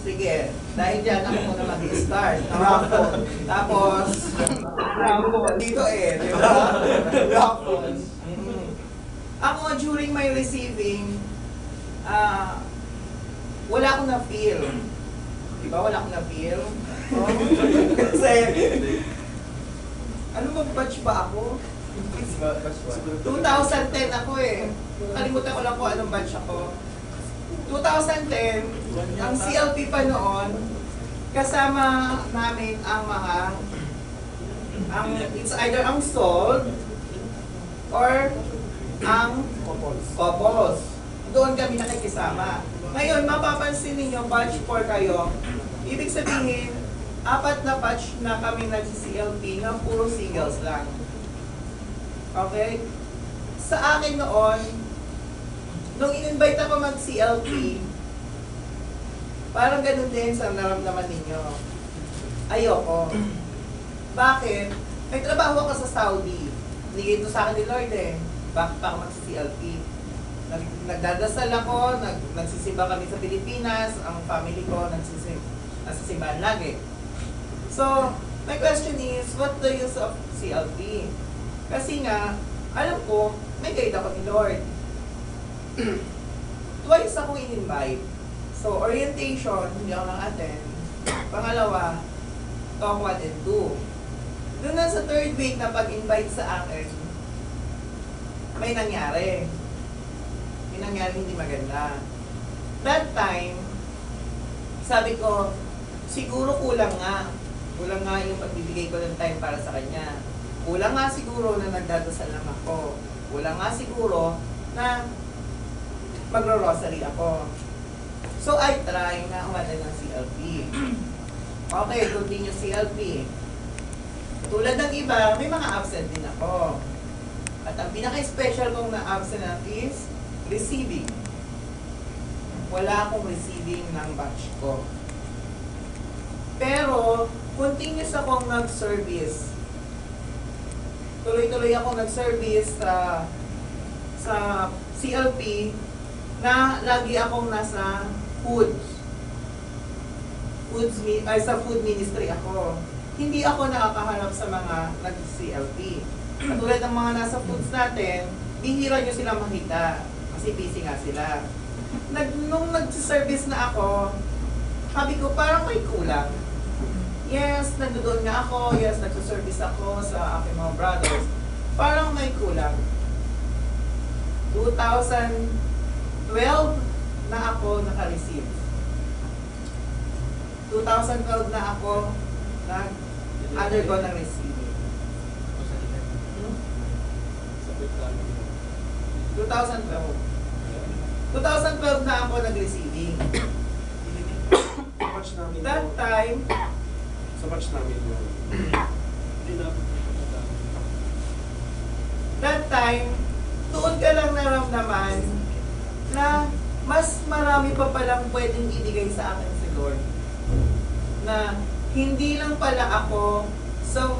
Sige, dahil dyan ako muna mag-start. Raffle. Tapos, raffle. Dito di ba? Raffle. Ako, during my receiving, wala akong na-feel. Di ba? Wala akong na-feel. Oh. Kasi, ano bang batch ba ako? 2010 ako Kalimutan ko lang kung anong batch ako. 2010, ang CLP pa noon, kasama namin ang it's either ang sold or ang couples. Doon kami nakikisama. Ngayon, mapapansin ninyo, batch 4 kayo. Ibig sabihin, 4 na batch na kami nag-CLP na puro singles lang. Okay? Sa akin noon, nung in-invite ako mag-CLP, parang ganun din sa naramdaman ninyo. Ayoko. Bakit? May trabaho ako sa Saudi. Binigay ito sa akin ni Lord Bakit pa ako mag-CLP? Nagdadasal ako, nagsisimba kami sa Pilipinas, ang family ko nagsisimbahan lagi. So, my question is, what the use of CLP? Kasi nga, alam ko, may guide ako ni Lord. Twice akong in-invite. So, orientation, hindi ako nang-attend. Pangalawa, talk 1 and 2. Doon na sa 3rd week na pag-invite sa akin, may nangyari. May nangyari hindi maganda. That time, sabi ko, siguro kulang nga. Kulang nga yung pagbibigay ko ng time para sa kanya. Kulang nga siguro na nagdadasal lang ako. Kulang nga siguro na magro-rosary ako. So, I try na umatan ng CLP. Okay, continue CLP. Tulad ng iba, may mga absent din ako. At ang pinaka-special kong na-absent is receiving. Wala akong receiving ng batch ko. Pero, continuous akong nag-service. Tuloy-tuloy akong nag-service sa CLP na lagi akong nasa sa food ministry ako. Hindi ako nakakaharap sa mga nag-CLP. Katulad ng mga nasa foods natin, bihira nyo sila makita kasi busy nga sila. Nung nag-service na ako, sabi ko parang may kulang. Yes, nandoon nga ako. Yes, nagsaservice ako sa aking mga brothers. Parang may kulang. 2012 na ako naka-receive. 2012 na ako nag-undergo ng receiving. 2012. 2012 na ako nag-receiving. That time, sa batch namin yun. That time, doon ka lang naramdaman na mas marami pa palang pwedeng ibigay sa akin si Lord. Na hindi lang pala ako sa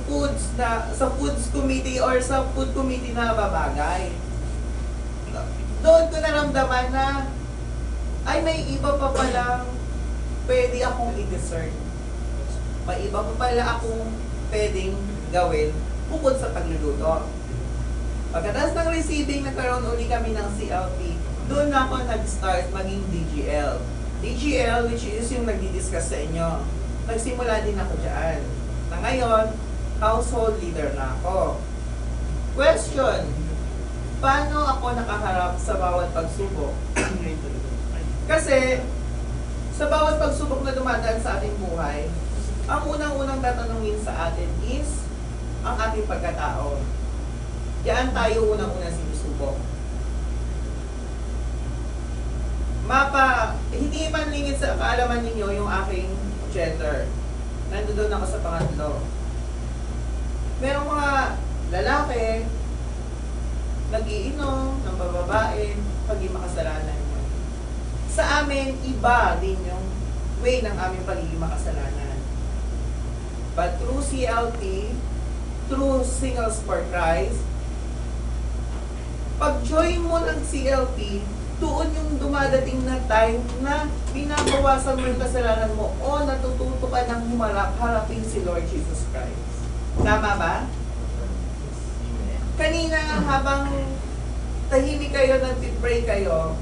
foods committee or sa food committee na babagay. Doon ko naramdaman na ay may iba pa palang pwede akong i-discern. May iba pa pala akong pwedeng gawin bukod sa pagluluto. Pagkatapos ng receiving, nagkaroon uli kami ng CLP. Doon na ako nag-start maging DGL. DGL, which is yung nagdi-discuss sa inyo. Nagsimula din ako dyan. Na ngayon, household leader na ako. Question, paano ako nakaharap sa bawat pagsubok? Kasi, sa bawat pagsubok na dumadaan sa ating buhay, ang unang-unang tatanungin sa atin is ang ating pagkatao. Diyan tayo unang-unang sinusubok. Hindi man lingid sa kaalaman ninyo yung aking gender. Nandoon ako sa pangatlo. Merong mga lalaki, nag-iinom ng bababae, pagiging makasalanan mo. Sa amin, iba din yung way ng aming pagiging makasalanan. But through CLP, through Singles for Christ, pag-join mo ng CLP, doon yung dumadating na time na binabawasan mo yung kasalanan mo o natututo ka ng harapin si Lord Jesus Christ. Tama ba? Kanina habang tahimik kayo, nag-pray kayo,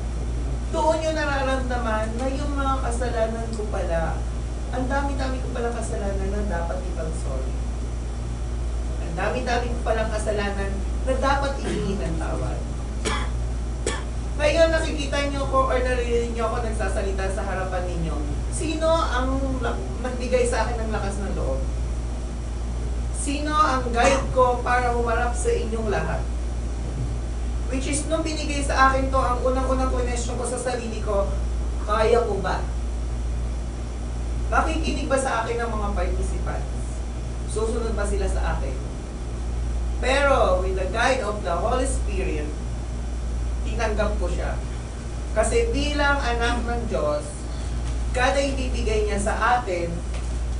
doon yung nararamdaman na yung mga kasalanan ko pala, ang dami-dami ko palang kasalanan na dapat ipag-sorry. Ang dami-dami ko palang kasalanan na dapat ihingi ng tawad. Ngayon nakikita niyo ko or naririnig niyo ako nagsasalita sa harapan ninyo. Sino ang nagbigay sa akin ng lakas ng loob? Sino ang guide ko para humarap sa inyong lahat? Which is, nung binigay sa akin to, ang unang-unang question ko sa sarili ko, kaya ko ba? Nakikinig ba sa akin ng mga participants? Susunod ba sila sa akin? Pero, with the guide of the Holy Spirit, tinanggap ko siya. Kasi bilang anak ng Diyos, kada ibibigay niya sa atin,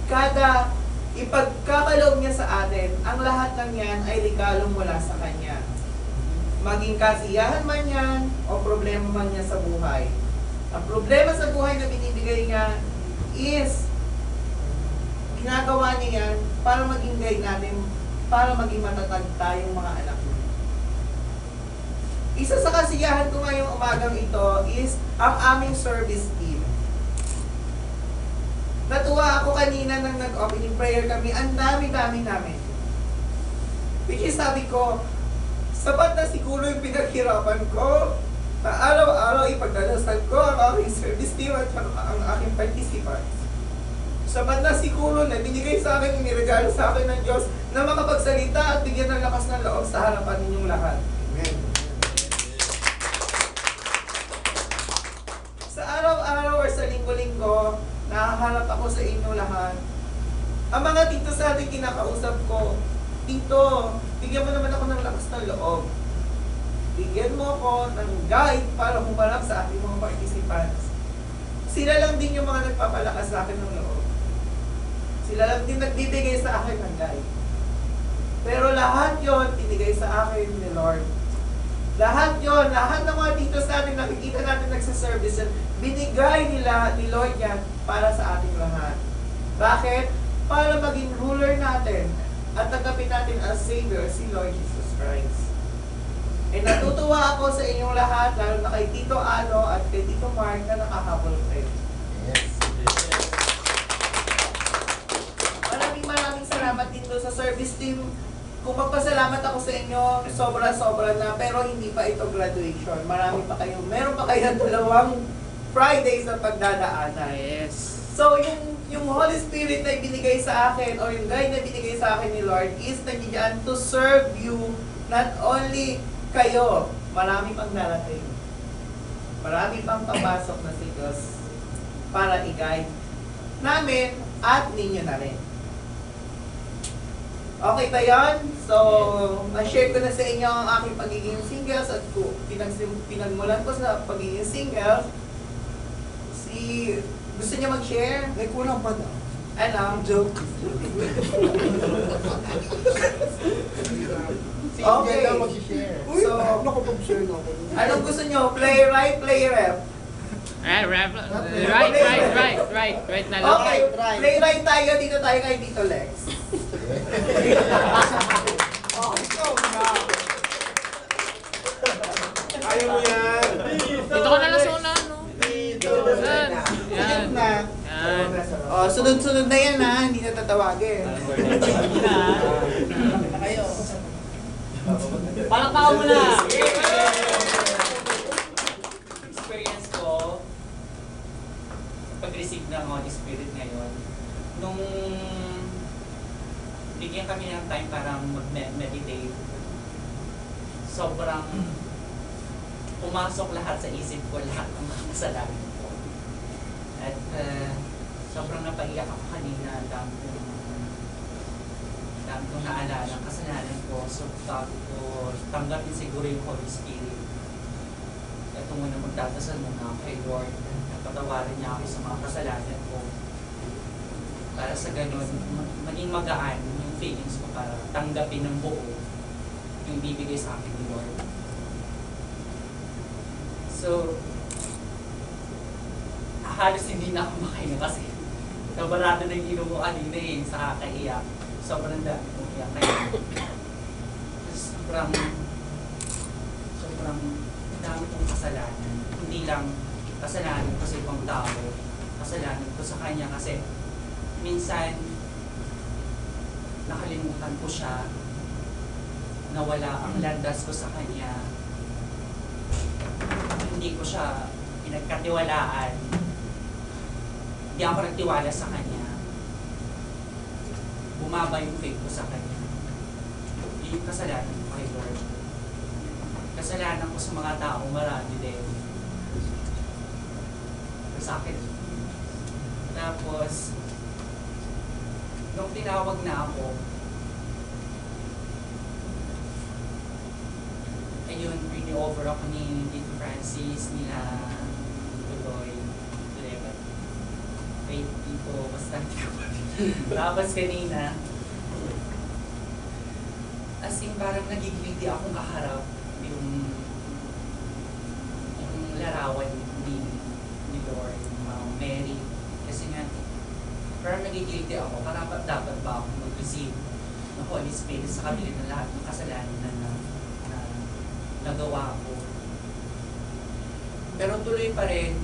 kada ipagkakaloob niya sa atin, ang lahat ng yan ay regalong mula sa Kanya. Maging kasiyahan man yan, o problema man niya sa buhay. Ang problema sa buhay na binibigay niya is, ginagawa niya yan para maging guide natin, para maging matatag tayong mga anak niya. Isa sa kasiyahan ko ngayong umagang ito is ang aming service team. Natuwa ako kanina nang nag-opening prayer kami, ang dami-dami namin. Which is sabi ko, sapat na siguro yung pinaghirapan ko na araw-araw ipagdadasal ko ang aking service team at ang aking participants. Sapat na siguro na binigay sa akin, iniregalo sa akin ng Diyos na makapagsalita at bigyan ng lakas ng loob sa harapan ninyong lahat. Amen. Sa araw-araw or sa linggo-linggo, nakaharap ako sa inyo lahat. Ang mga tito sa ating kinakausap ko, Tito, bigyan mo naman ako ng lakas ng loob. Bigyan mo ako ng guide para humarap sa ating mga participants. Sila lang din yung mga nagpapalakas sa akin ng loob. Sila lang din nagbibigay sa akin ng guide. Pero lahat yon binigay sa akin ni Lord. Lahat yon, lahat ng mga tito sa atin, nakikita natin nagsaservice, binigay nila ni Lord yan para sa ating lahat. Bakit? Para maging ruler natin at tanggapin natin as Savior si Lord Jesus Christ. E natutuwa ako sa inyong lahat, lalo na kay Tito Ano at kay Tito Mark na nakahabol kayo. Yes. Maraming salamat dito sa service team. Kung magpasalamat ako sa inyo, sobra-sobra na, pero hindi pa ito graduation. Marami pa kayo, meron pa kayo 2 Fridays na pagdadaanan. Yes. So, yung Holy Spirit na ibinigay sa akin, o yung guide na ibinigay sa akin ni Lord, is nandiyan to serve you, not only kayo, marami pang darating. Marami pang papasok na si Diyos para i-guide namin at ninyo na rin. Okay ba yun? So, ma-share ko na sa inyo ang aking pagiging singles at pinagmulan ko sa pagiging single. Gusto niya mag-share? May kulang pa daw. Ano? Joke. Si Okay. India daw mag-share. Uy, So, ano ko pag-share na ako? Anong gusto niyo? Playwright, playrep? Right na lang. Okay, Right. playwright tayo. Dito tayo kay Tito Lex. Oh, ikaw na. Ayaw mo yan! Dito ka na lang sa una, no? Dito. Yan. Yan. Na. Yan. Oh, sunod-sunod na yan ha. Hindi na tatawagin. Kayo. Palakpakan mo na! Experience ko, pag-receive ng Holy Spirit ngayon, nung bigyan kami ng time para mag-meditate, sobrang pumasok lahat sa isip ko, lahat ng mga kasalanan ko. At sobrang napaiyak ako kanina, dami kong naalala ang kasalanan ko. So, sabi ko, tanggapin siguro yung Holy Spirit. At muna magdadasal muna ako kay Lord. Napatawarin niya ako sa mga kasalanan ko. Para sa ganun, maging magaan yung feelings ko para tanggapin ng buo yung bibigay sa akin ni Lord. So, halos hindi na ako makahinga kasi nabarado na yung ilong ko kanina eh, sa kakaiyak. Sobrang dami kong iyak. Kaya, sobrang dami kong kasalanan. Hindi lang kasalanan ko sa ibang tao, kasalanan ko sa kanya kasi minsan nakalimutan ko siya, nawala ang landas ko sa kanya, hindi ko siya pinagkatiwalaan, hindi ako nagtiwala sa kanya, bumaba yung faith ko sa kanya. Yun yung kasalanan ko kay Lord. Kasalanan ko sa mga tao, marami din. Sa akin. Tapos, nung tinawag na ako, ayun, bini-over ako ni Tito Francis, nila Tuloy, kay Tito, basta hindi ko pa. Tapos kanina, as in parang nagigilty akong kaharap yung larawan ni Lord, Mary. Kasi nga, parang nagigilty ako, karapat dapat ba ako mag-receive ng Holy Spirit sa kabila ng lahat ng kasalanan na nagawa ko. Pero tuloy pa rin,